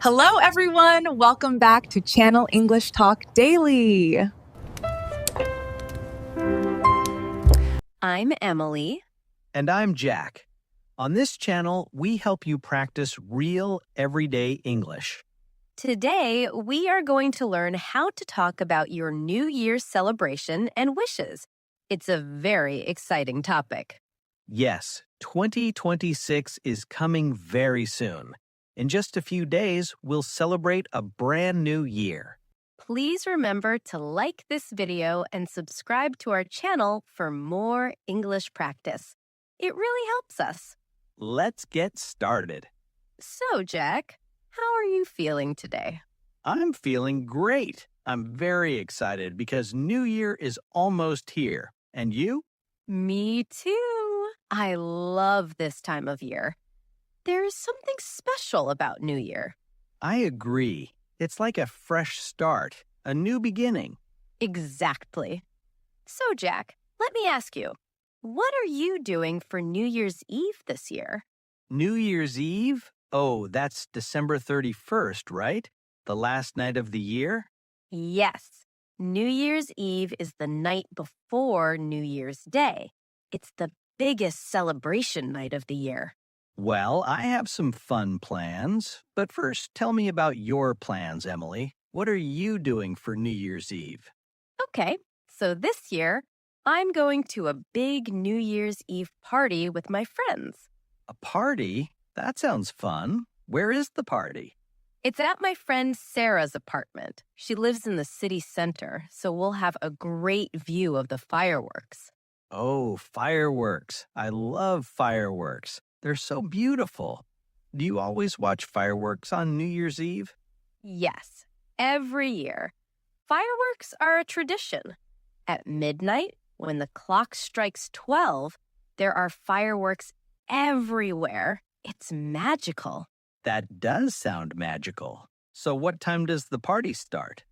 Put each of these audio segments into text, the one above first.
Hello, everyone. Welcome back to Channel English Talk Daily. I'm Emily. And I'm Jack. On this channel, we help you practice real, everyday English. Today, we are going to learn how to talk about your New Year's celebration and wishes. It's a very exciting topic. Yes, 2026 is coming very soon. In just a few days, we'll celebrate a brand new year. Please remember to like this video and subscribe to our channel for more English practice. It really helps us. Let's get started. So, Jack, how are you feeling today? I'm feeling great. I'm very excited because New Year is almost here. And you? Me too. I love this time of year. There's something special about New Year. I agree. It's like a fresh start, a new beginning. Exactly. So, Jack, let me ask you, what are you doing for New Year's Eve this year? New Year's Eve? Oh, that's December 31st, right? The last night of the year? Yes. New Year's Eve is the night before New Year's Day. It's the biggest celebration night of the year. Well, I have some fun plans, but first tell me about your plans, Emily. What are you doing for New Year's Eve? Okay, so this year, I'm going to a big New Year's Eve party with my friends. A party? That sounds fun. Where is the party? It's at my friend Sarah's apartment. She lives in the city center, so we'll have a great view of the fireworks. Oh, fireworks. I love fireworks. They're so beautiful. Do you always watch fireworks on New Year's Eve? Yes, every year. Fireworks are a tradition. At midnight, when the clock strikes 12, there are fireworks everywhere. It's magical. That does sound magical. So what time does the party start?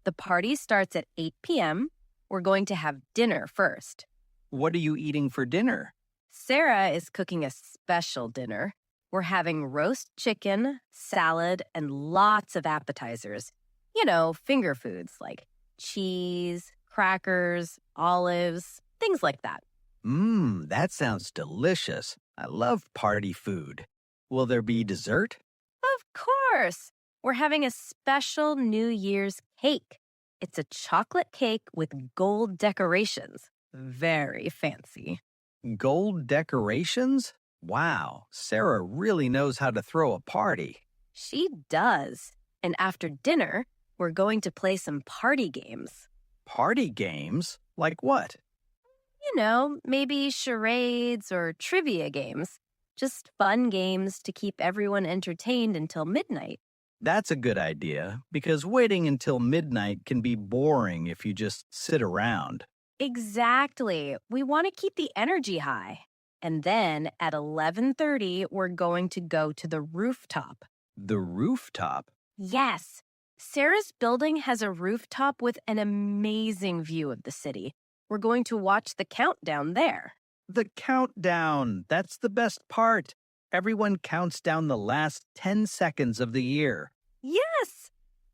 The party starts at 8 p.m. We're going to have dinner first. What are you eating for dinner? Sarah is cooking a special dinner. We're having roast chicken, salad, and lots of appetizers. You know, finger foods like cheese, crackers, olives, things like that. That sounds delicious. I love party food. Will there be dessert? Of course! We're having a special New Year's cake. It's a chocolate cake with gold decorations. Very fancy. Gold decorations? Wow, Sarah really knows how to throw a party. She does. And after dinner, we're going to play some party games. Party games? Like what? You know, maybe charades or trivia games. Just fun games to keep everyone entertained until midnight. That's a good idea, because waiting until midnight can be boring if you just sit around. Exactly. We want to keep the energy high. And then at 11:30, we're going to go to the rooftop. The rooftop? Yes. Sarah's building has a rooftop with an amazing view of the city. We're going to watch the countdown there. The countdown. That's the best part. Everyone counts down the last 10 seconds of the year. Yes.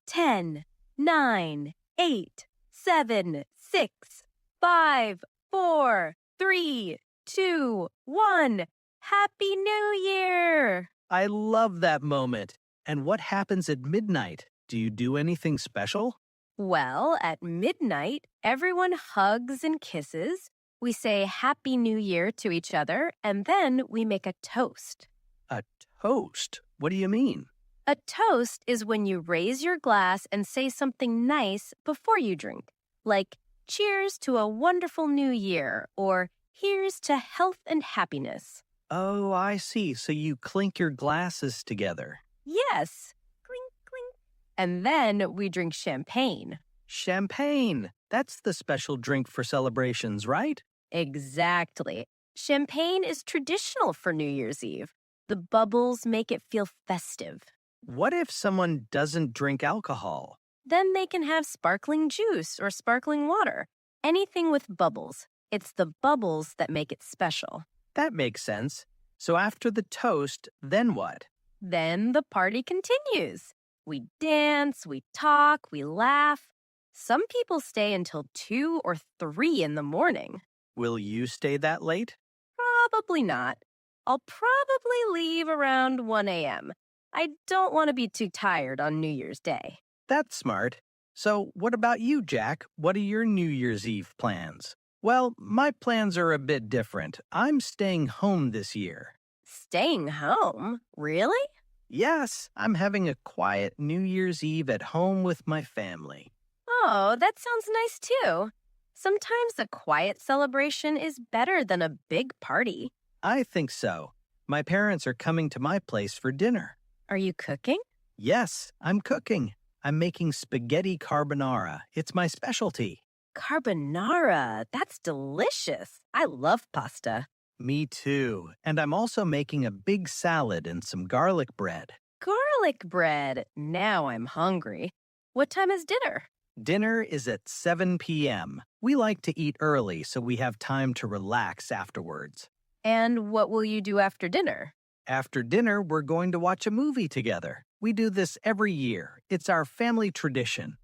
10, 9, 8, 7, 6, 5, 4, 3, 2, 1. Happy New Year! I love that moment. And what happens at midnight? Do you do anything special? Well, at midnight, everyone hugs and kisses. We say Happy New Year to each other, and then we make a toast. A toast? What do you mean? A toast is when you raise your glass and say something nice before you drink, like cheers to a wonderful new year, or here's to health and happiness. Oh, I see. So you clink your glasses together. Yes. Clink, clink. And then we drink champagne. Champagne. That's the special drink for celebrations, right? Exactly. Champagne is traditional for New Year's Eve. The bubbles make it feel festive. What if someone doesn't drink alcohol? Then they can have sparkling juice or sparkling water. Anything with bubbles. It's the bubbles that make it special. That makes sense. So after the toast, then what? Then the party continues. We dance, we talk, we laugh. Some people stay until 2 or 3 in the morning. Will you stay that late? Probably not. I'll probably leave around 1 a.m. I don't want to be too tired on New Year's Day. That's smart. So, what about you, Jack? What are your New Year's Eve plans? Well, my plans are a bit different. I'm staying home this year. Staying home? Really? Yes, I'm having a quiet New Year's Eve at home with my family. Oh, that sounds nice too. Sometimes a quiet celebration is better than a big party. I think so. My parents are coming to my place for dinner. Are you cooking? Yes, I'm cooking. I'm making spaghetti carbonara. It's my specialty. Carbonara. That's delicious. I love pasta. Me too. And I'm also making a big salad and some garlic bread. Garlic bread. Now I'm hungry. What time is dinner? Dinner is at 7 p.m. We like to eat early so we have time to relax afterwards. And what will you do after dinner? After dinner, we're going to watch a movie together. We do this every year. It's our family tradition.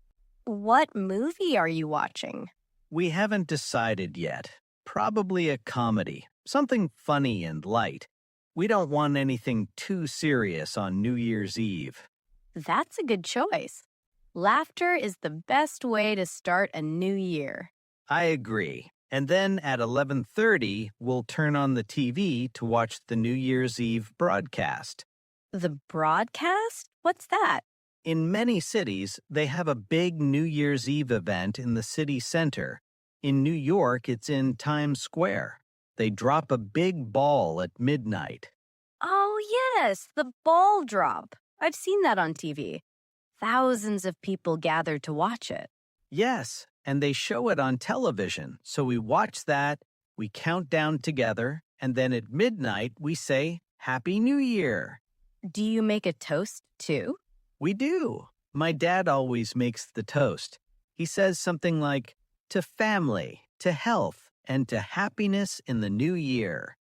What movie are you watching? We haven't decided yet. Probably a comedy. Something funny and light. We don't want anything too serious on New Year's Eve. That's a good choice. Laughter is the best way to start a new year. I agree. And then at 11:30, we'll turn on the TV to watch the New Year's Eve broadcast. The broadcast? What's that? In many cities, they have a big New Year's Eve event in the city center. In New York, it's in Times Square. They drop a big ball at midnight. Oh, yes, the ball drop. I've seen that on TV. Thousands of people gather to watch it. Yes, and they show it on television. So we watch that, we count down together, and then at midnight we say, Happy New Year. Do you make a toast too? We do. My dad always makes the toast. He says something like, to family, to health, and to happiness in the new year.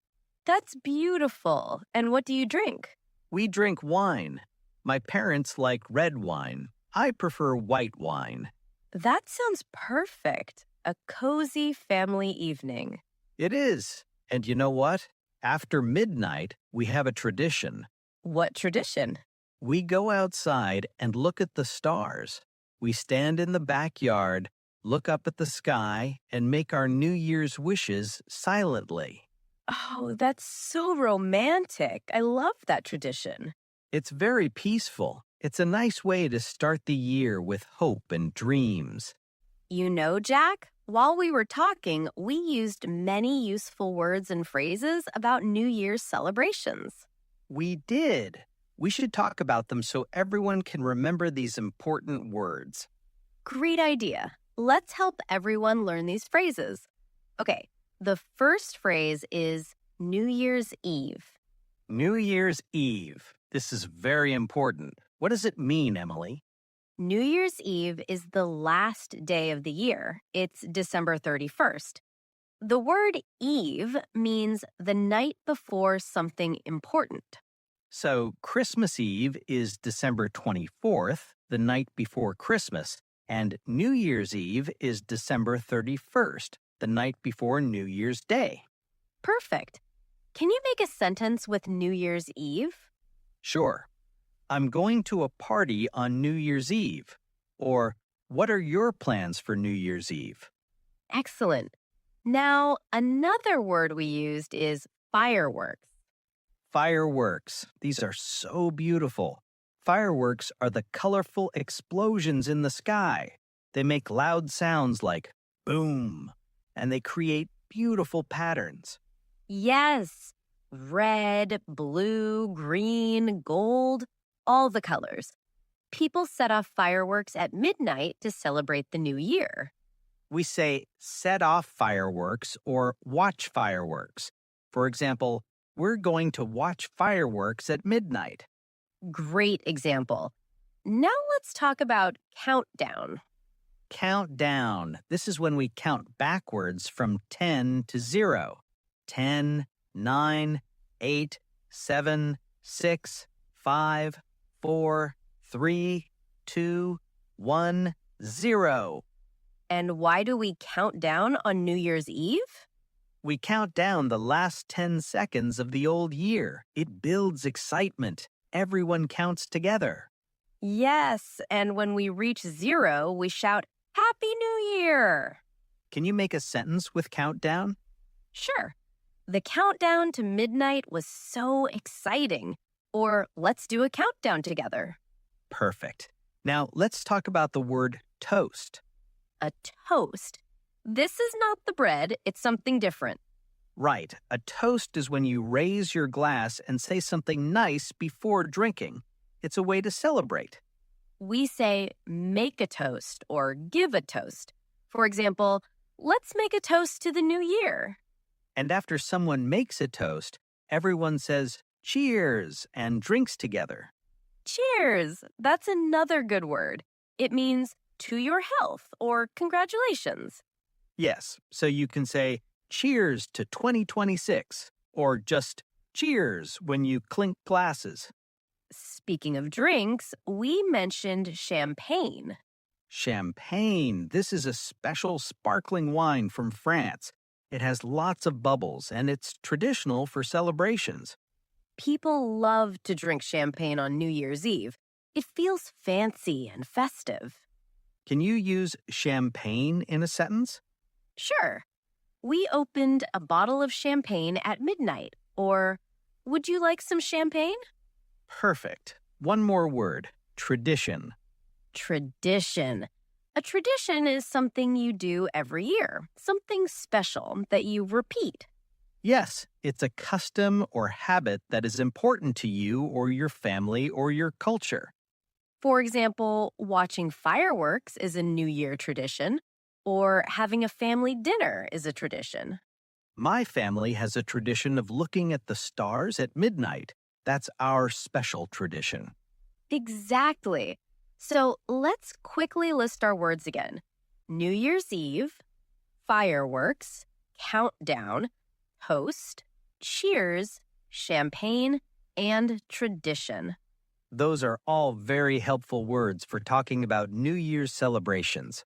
That's beautiful. And what do you drink? We drink wine. My parents like red wine. I prefer white wine. That sounds perfect. A cozy family evening. It is. And you know what? After midnight, we have a tradition. What tradition? We go outside and look at the stars. We stand in the backyard, look up at the sky, and make our New Year's wishes silently. Oh, that's so romantic. I love that tradition. It's very peaceful. It's a nice way to start the year with hope and dreams. You know, Jack, while we were talking, we used many useful words and phrases about New Year's celebrations. We did. We should talk about them so everyone can remember these important words. Great idea. Let's help everyone learn these phrases. Okay, the first phrase is New Year's Eve. New Year's Eve. This is very important. What does it mean, Emily? New Year's Eve is the last day of the year. It's December 31st. The word Eve means the night before something important. So Christmas Eve is December 24th, the night before Christmas, and New Year's Eve is December 31st, the night before New Year's Day. Perfect. Can you make a sentence with New Year's Eve? Sure. I'm going to a party on New Year's Eve. Or, what are your plans for New Year's Eve? Excellent. Now, another word we used is fireworks. Fireworks. These are so beautiful. Fireworks are the colorful explosions in the sky. They make loud sounds like boom, and they create beautiful patterns. Yes, red, blue, green, gold, all the colors. People set off fireworks at midnight to celebrate the new year. We say set off fireworks or watch fireworks. For example, we're going to watch fireworks at midnight. Great example. Now let's talk about countdown. Countdown. This is when we count backwards from 10 to 0. 10, 9, 8, 7, 6, 5, 4, 3, 2, 1, 0. And why do we count down on New Year's Eve? We count down the last 10 seconds of the old year. It builds excitement. Everyone counts together. Yes, and when we reach 0, we shout, Happy New Year! Can you make a sentence with countdown? Sure. The countdown to midnight was so exciting. Or let's do a countdown together. Perfect. Now let's talk about the word toast. A toast. This is not the bread, it's something different. Right. A toast is when you raise your glass and say something nice before drinking. It's a way to celebrate. We say make a toast or give a toast. For example, let's make a toast to the new year. And after someone makes a toast, everyone says cheers and drinks together. Cheers! That's another good word. It means to your health or congratulations. Yes, so you can say cheers to 2026 or just cheers when you clink glasses. Speaking of drinks, we mentioned champagne. Champagne. This is a special sparkling wine from France. It has lots of bubbles and it's traditional for celebrations. People love to drink champagne on New Year's Eve. It feels fancy and festive. Can you use champagne in a sentence? Sure. We opened a bottle of champagne at midnight. Or, would you like some champagne? Perfect. One more word. Tradition. Tradition. A tradition is something you do every year, something special that you repeat. Yes, it's a custom or habit that is important to you or your family or your culture. For example, watching fireworks is a New Year tradition, or having a family dinner is a tradition. My family has a tradition of looking at the stars at midnight. That's our special tradition. Exactly. So let's quickly list our words again. New Year's Eve, fireworks, countdown, toast, cheers, champagne, and tradition. Those are all very helpful words for talking about New Year's celebrations.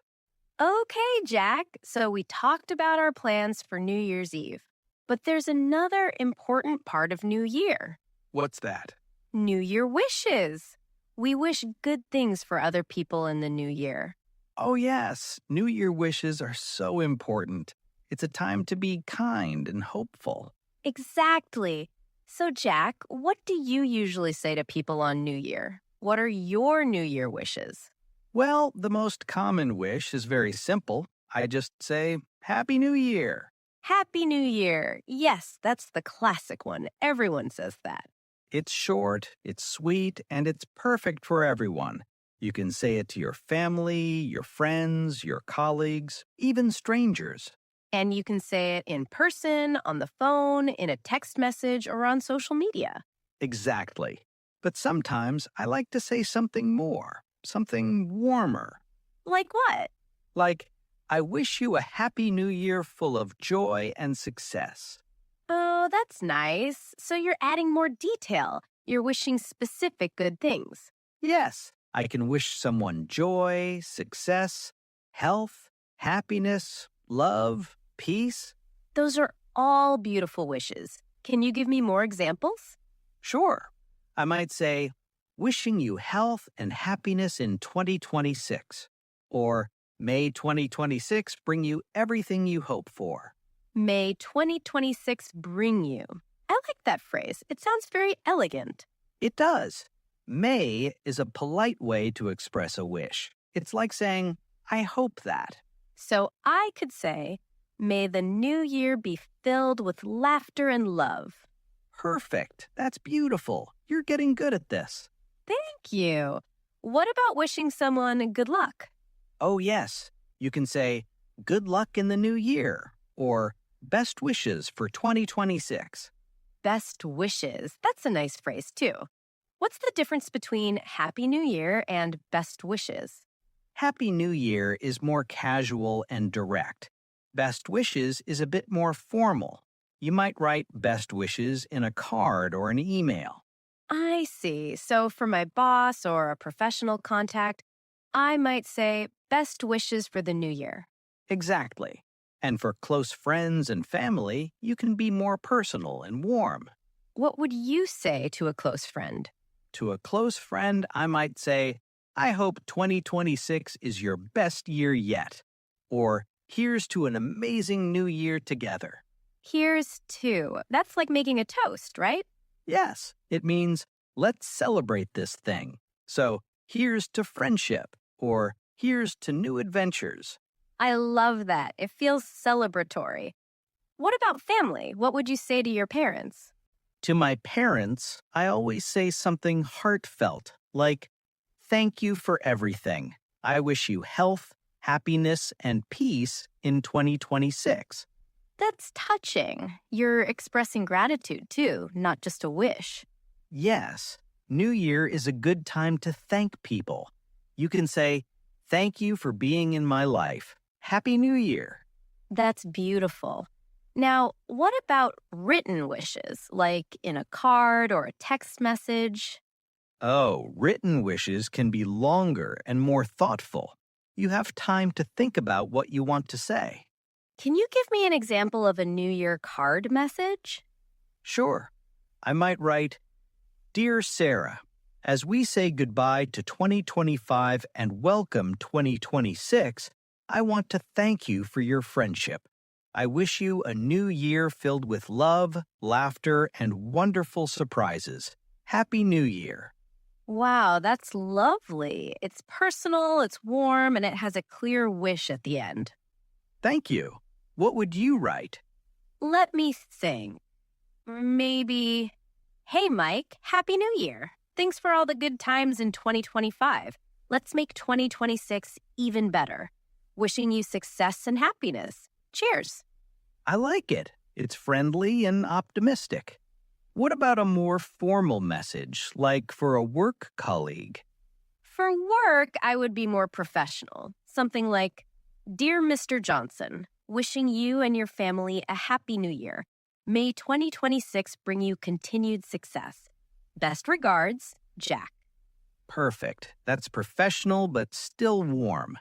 Okay, Jack. So we talked about our plans for New Year's Eve. But there's another important part of New Year. What's that? New Year wishes. We wish good things for other people in the new year. Oh, yes. New Year wishes are so important. It's a time to be kind and hopeful. Exactly. So, Jack, what do you usually say to people on New Year? What are your New Year wishes? Well, the most common wish is very simple. I just say, Happy New Year. Happy New Year. Yes, that's the classic one. Everyone says that. It's short, it's sweet, and it's perfect for everyone. You can say it to your family, your friends, your colleagues, even strangers. And you can say it in person, on the phone, in a text message, or on social media. Exactly. But sometimes I like to say something more, something warmer. Like what? Like, I wish you a happy new year full of joy and success. Oh, that's nice. So you're adding more detail. You're wishing specific good things. Yes, I can wish someone joy, success, health, happiness, love, peace. Those are all beautiful wishes. Can you give me more examples? Sure. I might say, wishing you health and happiness in 2026. Or, may 2026 bring you everything you hope for. May 2026 bring you. I like that phrase. It sounds very elegant. It does. May is a polite way to express a wish. It's like saying, I hope that. So I could say, may the new year be filled with laughter and love. Perfect. That's beautiful. You're getting good at this. Thank you. What about wishing someone good luck? Oh, yes. You can say, good luck in the new year, or best wishes for 2026. Best wishes. That's a nice phrase, too. What's the difference between Happy New Year and best wishes? Happy New Year is more casual and direct. Best wishes is a bit more formal. You might write best wishes in a card or an email. I see. So for my boss or a professional contact, I might say best wishes for the new year. Exactly. And for close friends and family, you can be more personal and warm. What would you say to a close friend? To a close friend, I might say, I hope 2026 is your best year yet. Or, here's to an amazing new year together. Here's to. That's like making a toast, right? Yes, it means, let's celebrate this thing. So, here's to friendship, or here's to new adventures. I love that. It feels celebratory. What about family? What would you say to your parents? To my parents, I always say something heartfelt, like, thank you for everything. I wish you health, happiness, and peace in 2026. That's touching. You're expressing gratitude too, not just a wish. Yes, New Year is a good time to thank people. You can say, thank you for being in my life. Happy New Year. That's beautiful. Now, what about written wishes, like in a card or a text message? Oh, written wishes can be longer and more thoughtful. You have time to think about what you want to say. Can you give me an example of a New Year card message? Sure, I might write, Dear Sarah, as we say goodbye to 2025 and welcome 2026, I want to thank you for your friendship. I wish you a new year filled with love, laughter, and wonderful surprises. Happy New Year. Wow, that's lovely. It's personal, it's warm, and it has a clear wish at the end. Thank you. What would you write? Let me think. Maybe, hey, Mike, Happy New Year. Thanks for all the good times in 2025. Let's make 2026 even better. Wishing you success and happiness. Cheers. I like it. It's friendly and optimistic. What about a more formal message, like for a work colleague? For work, I would be more professional. Something like, Dear Mr. Johnson, wishing you and your family a happy new year. May 2026 bring you continued success. Best regards, Jack. Perfect. That's professional but still warm.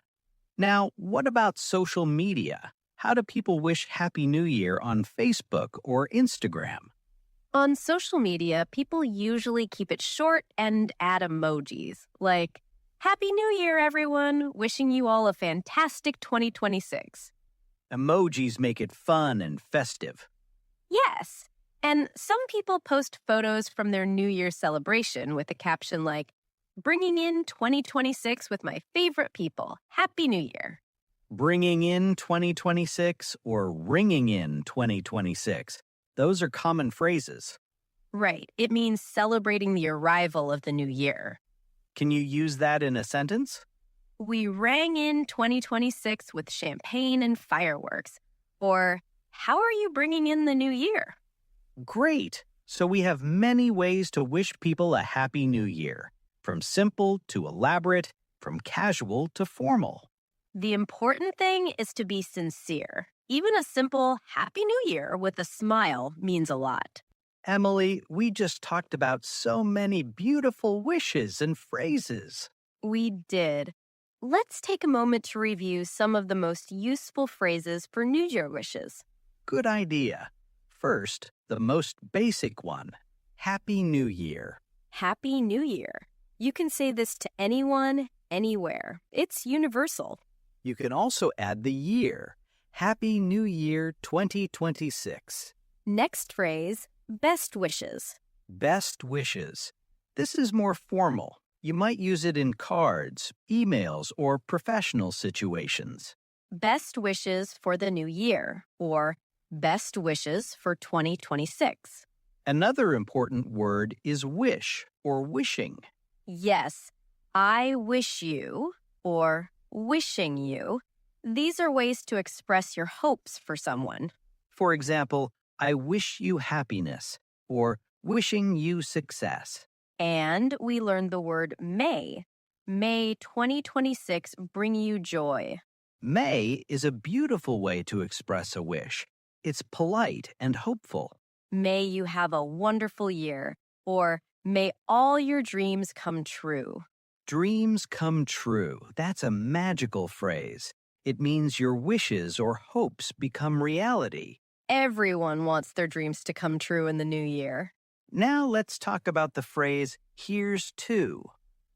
Now, what about social media? How do people wish Happy New Year on Facebook or Instagram? On social media, people usually keep it short and add emojis, like, Happy New Year, everyone! Wishing you all a fantastic 2026. Emojis make it fun and festive. Yes, and some people post photos from their New Year celebration with a caption like, Bringing in 2026 with my favorite people. Happy New Year. Bringing in 2026 or ringing in 2026. Those are common phrases. Right, it means celebrating the arrival of the new year. Can you use that in a sentence? We rang in 2026 with champagne and fireworks. Or, how are you bringing in the new year? Great! So we have many ways to wish people a happy new year, from simple to elaborate, from casual to formal. The important thing is to be sincere. Even a simple Happy New Year with a smile means a lot. Emily, we just talked about so many beautiful wishes and phrases. We did. Let's take a moment to review some of the most useful phrases for New Year wishes. Good idea. First, the most basic one. Happy New Year. Happy New Year. You can say this to anyone, anywhere. It's universal. You can also add the year. Happy New Year 2026. Next phrase, best wishes. Best wishes. This is more formal. You might use it in cards, emails, or professional situations. Best wishes for the new year, or best wishes for 2026. Another important word is wish or wishing. Yes, I wish you, or wishing you. These are ways to express your hopes for someone. For example, I wish you happiness, or wishing you success. And we learned the word may. May 2026 bring you joy. May is a beautiful way to express a wish. It's polite and hopeful. May you have a wonderful year, or may all your dreams come true. Dreams come true. That's a magical phrase. It means your wishes or hopes become reality. Everyone wants their dreams to come true in the new year. Now let's talk about the phrase, here's to.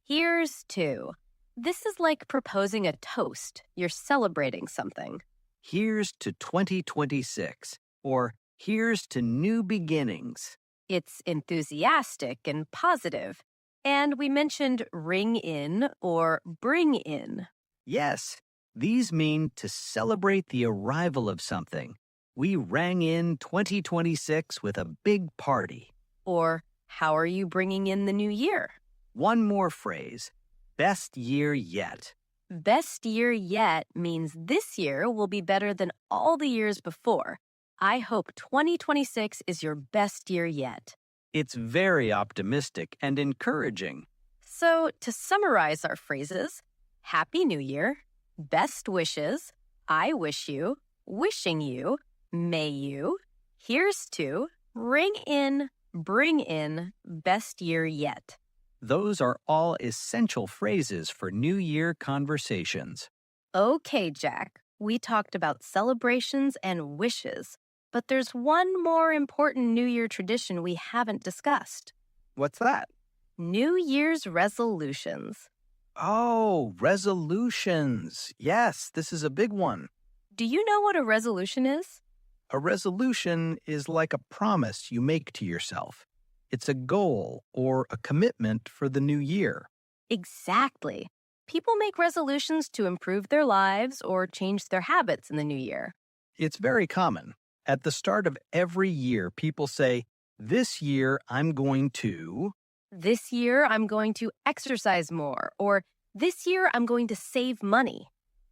Here's to. This is like proposing a toast. You're celebrating something. Here's to 2026, or here's to new beginnings. It's enthusiastic and positive. And we mentioned ring in or bring in. Yes, these mean to celebrate the arrival of something. We rang in 2026 with a big party. Or how are you bringing in the new year? One more phrase, best year yet. Best year yet means this year will be better than all the years before. I hope 2026 is your best year yet. It's very optimistic and encouraging. So, to summarize our phrases, Happy New Year, best wishes, I wish you, wishing you, may you, here's to, ring in, bring in, best year yet. Those are all essential phrases for New Year conversations. Okay, Jack, we talked about celebrations and wishes, but there's one more important New Year tradition we haven't discussed. What's that? New Year's resolutions. Oh, resolutions. Yes, this is a big one. Do you know what a resolution is? A resolution is like a promise you make to yourself. It's a goal or a commitment for the new year. Exactly. People make resolutions to improve their lives or change their habits in the new year. It's very common. At the start of every year, people say, this year I'm going to... This year, I'm going to exercise more, or this year, I'm going to save money.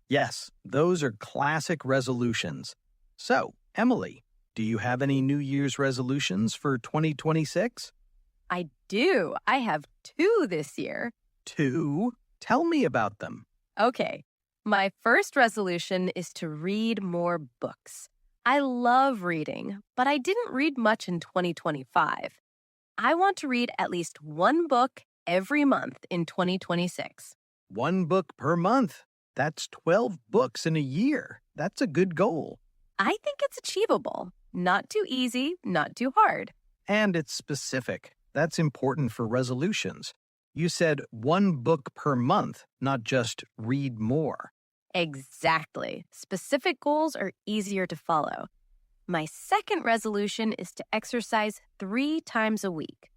Yes, those are classic resolutions. So, Emily, do you have any New Year's resolutions for 2026? I do. I have 2 this year. 2? Tell me about them. Okay. My first resolution is to read more books. I love reading, but I didn't read much in 2025. I want to read at least 1 book every month in 2026. 1 book per month. That's 12 books in a year. That's a good goal. I think it's achievable. Not too easy, not too hard. And it's specific. That's important for resolutions. You said 1 book per month, not just read more. Exactly. Specific goals are easier to follow. My second resolution is to exercise 3 times a week.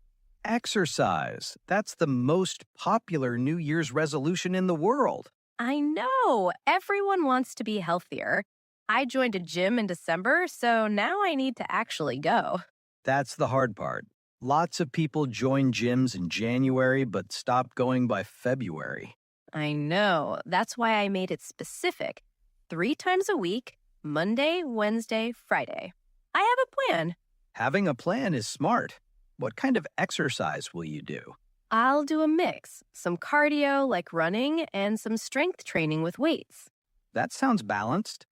Exercise. That's the most popular New Year's resolution in the world. I know. Everyone wants to be healthier. I joined a gym in December, so now I need to actually go. That's the hard part. Lots of people join gyms in January but stop going by February. I know. That's why I made it specific. 3 times a week, Monday, Wednesday, Friday. I have a plan. Having a plan is smart. What kind of exercise will you do? I'll do a mix. Some cardio, like running, and some strength training with weights. That sounds balanced.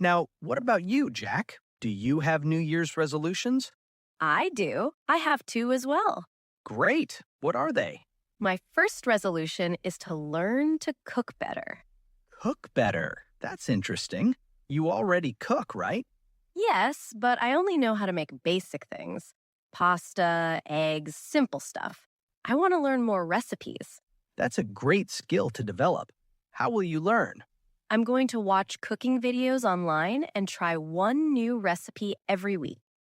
Now, what about you, Jack? Do you have New Year's resolutions? I do. I have 2 as well. Great. What are they? My first resolution is to learn to cook better. Cook better. That's interesting. You already cook, right? Yes, but I only know how to make basic things. Pasta, eggs, simple stuff. I want to learn more recipes. That's a great skill to develop. How will you learn? I'm going to watch cooking videos online and try 1 new recipe every week.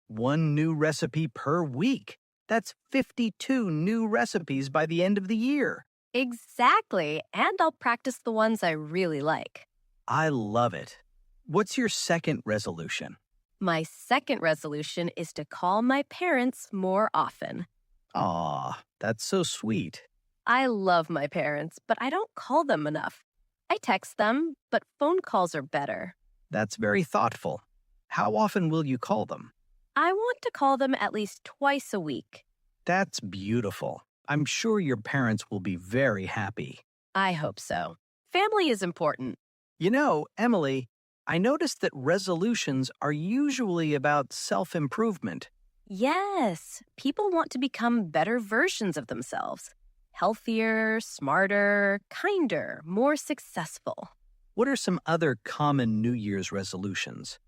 1 new recipe per week. That's 52 new recipes by the end of the year. Exactly, and I'll practice the ones I really like. I love it. What's your second resolution? My second resolution is to call my parents more often. Aw, that's so sweet. I love my parents, but I don't call them enough. I text them, but phone calls are better. That's very thoughtful. How often will you call them? I want to call them at least twice a week. That's beautiful. I'm sure your parents will be very happy. I hope so. Family is important. You know, Emily, I noticed that resolutions are usually about self-improvement. Yes, people want to become better versions of themselves. healthier, smarter, kinder, more successful. What are some other common New Year's resolutions?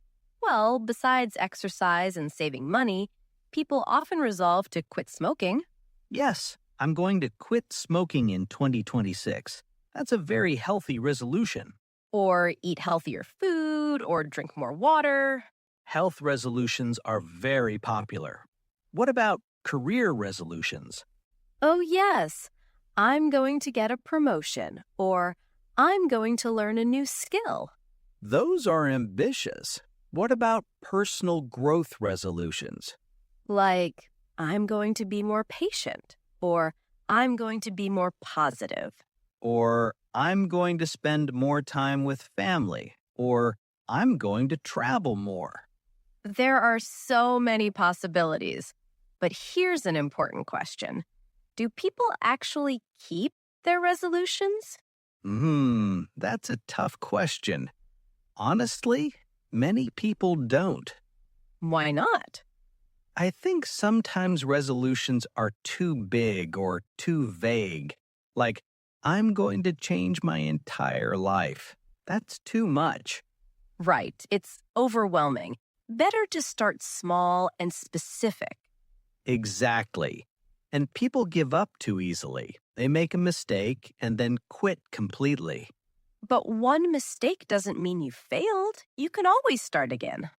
Well, besides exercise and saving money, people often resolve to quit smoking. Yes, I'm going to quit smoking in 2026. That's a very healthy resolution. Or eat healthier food, or drink more water. Health resolutions are very popular. What about career resolutions? Oh, yes, I'm going to get a promotion, or I'm going to learn a new skill. Those are ambitious. What about personal growth resolutions? Like, I'm going to be more patient, or I'm going to be more positive. Or I'm going to spend more time with family, or I'm going to travel more. There are so many possibilities. But here's an important question. Do people actually keep their resolutions? That's a tough question. Honestly, many people don't. Why not? I think sometimes resolutions are too big or too vague. Like, I'm going to change my entire life. That's too much. Right, it's overwhelming. Better to start small and specific. Exactly. And people give up too easily. They make a mistake and then quit completely. But one mistake doesn't mean you failed. You can always start again.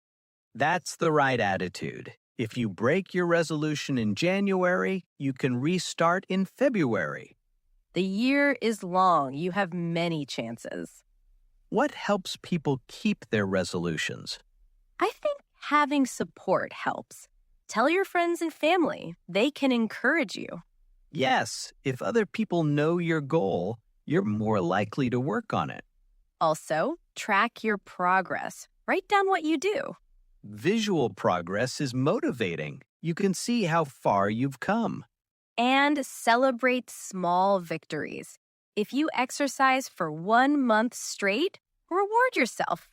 That's the right attitude. If you break your resolution in January, you can restart in February. The year is long. You have many chances. What helps people keep their resolutions? I think having support helps. Tell your friends and family. They can encourage you. Yes, if other people know your goal, you're more likely to work on it. Also, track your progress. Write down what you do. Visual progress is motivating. You can see how far you've come. And celebrate small victories. If you exercise for 1 month straight, reward yourself.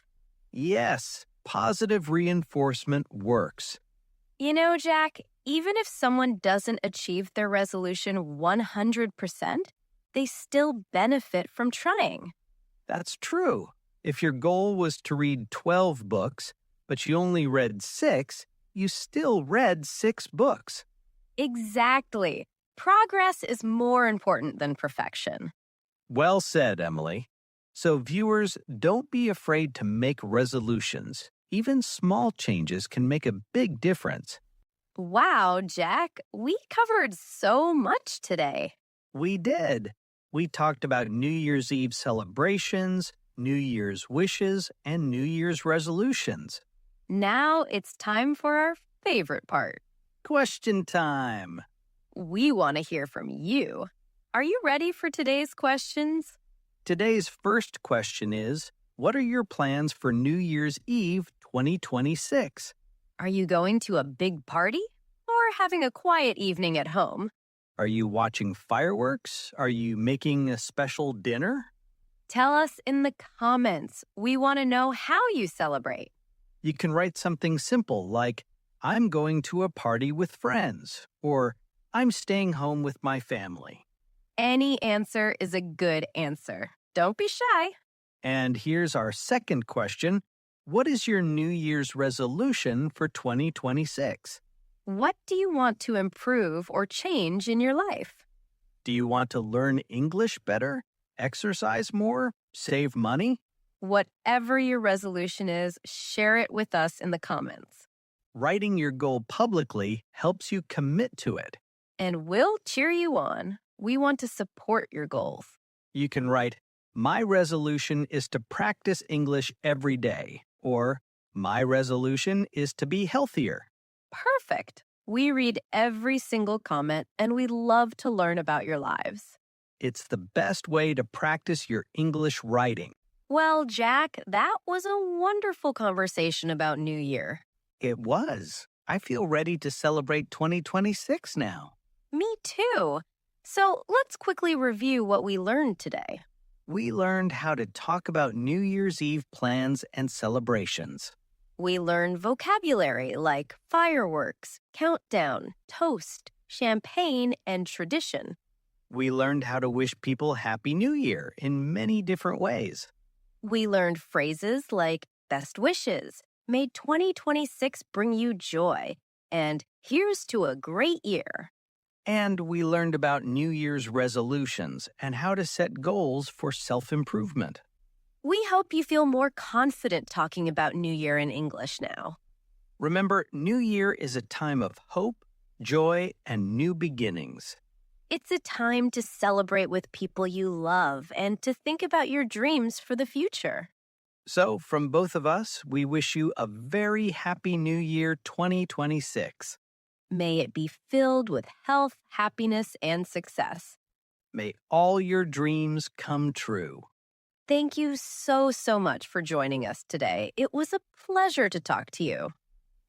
Yes, positive reinforcement works. You know, Jack, even if someone doesn't achieve their resolution 100%, they still benefit from trying. That's true. If your goal was to read 12 books, but you only read 6, you still read 6 books. Exactly. Progress is more important than perfection. Well said, Emily. So, viewers, don't be afraid to make resolutions. Even small changes can make a big difference. Wow, Jack, we covered so much today. We did. We talked about New Year's Eve celebrations, New Year's wishes, and New Year's resolutions. Now it's time for our favorite part. Question time. We want to hear from you. Are you ready for today's questions? Today's first question is, what are your plans for New Year's Eve 2026? Are you going to a big party or having a quiet evening at home? Are you watching fireworks? Are you making a special dinner? Tell us in the comments. We want to know how you celebrate. You can write something simple like, I'm going to a party with friends, or I'm staying home with my family. Any answer is a good answer. Don't be shy. And here's our second question. What is your New Year's resolution for 2026? What do you want to improve or change in your life? Do you want to learn English better, exercise more, save money? Whatever your resolution is, share it with us in the comments. Writing your goal publicly helps you commit to it. And we'll cheer you on. We want to support your goals. You can write, my resolution is to practice English every day, or my resolution is to be healthier. Perfect. We read every single comment and we love to learn about your lives. It's the best way to practice your English writing. Well, Jack, that was a wonderful conversation about New Year. It was. I feel ready to celebrate 2026 now. Me too. So let's quickly review what we learned today. We learned how to talk about New Year's Eve plans and celebrations. We learned vocabulary like fireworks, countdown, toast, champagne, and tradition. We learned how to wish people Happy New Year in many different ways. We learned phrases like best wishes, may 2026 bring you joy, and here's to a great year. And we learned about New Year's resolutions and how to set goals for self-improvement. We hope you feel more confident talking about New Year in English now. Remember, New Year is a time of hope, joy, and new beginnings. It's a time to celebrate with people you love and to think about your dreams for the future. So, from both of us, we wish you a very happy New Year 2026. May it be filled with health, happiness, and success. May all your dreams come true. Thank you so much for joining us today. It was a pleasure to talk to you.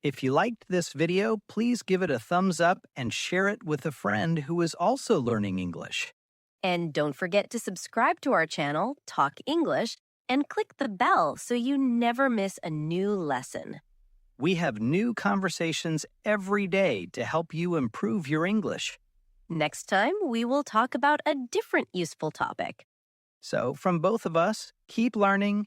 If you liked this video, please give it a thumbs up and share it with a friend who is also learning English. And don't forget to subscribe to our channel, Talk English, and click the bell so you never miss a new lesson. We have new conversations every day to help you improve your English. Next time, we will talk about a different useful topic. So, from both of us, keep learning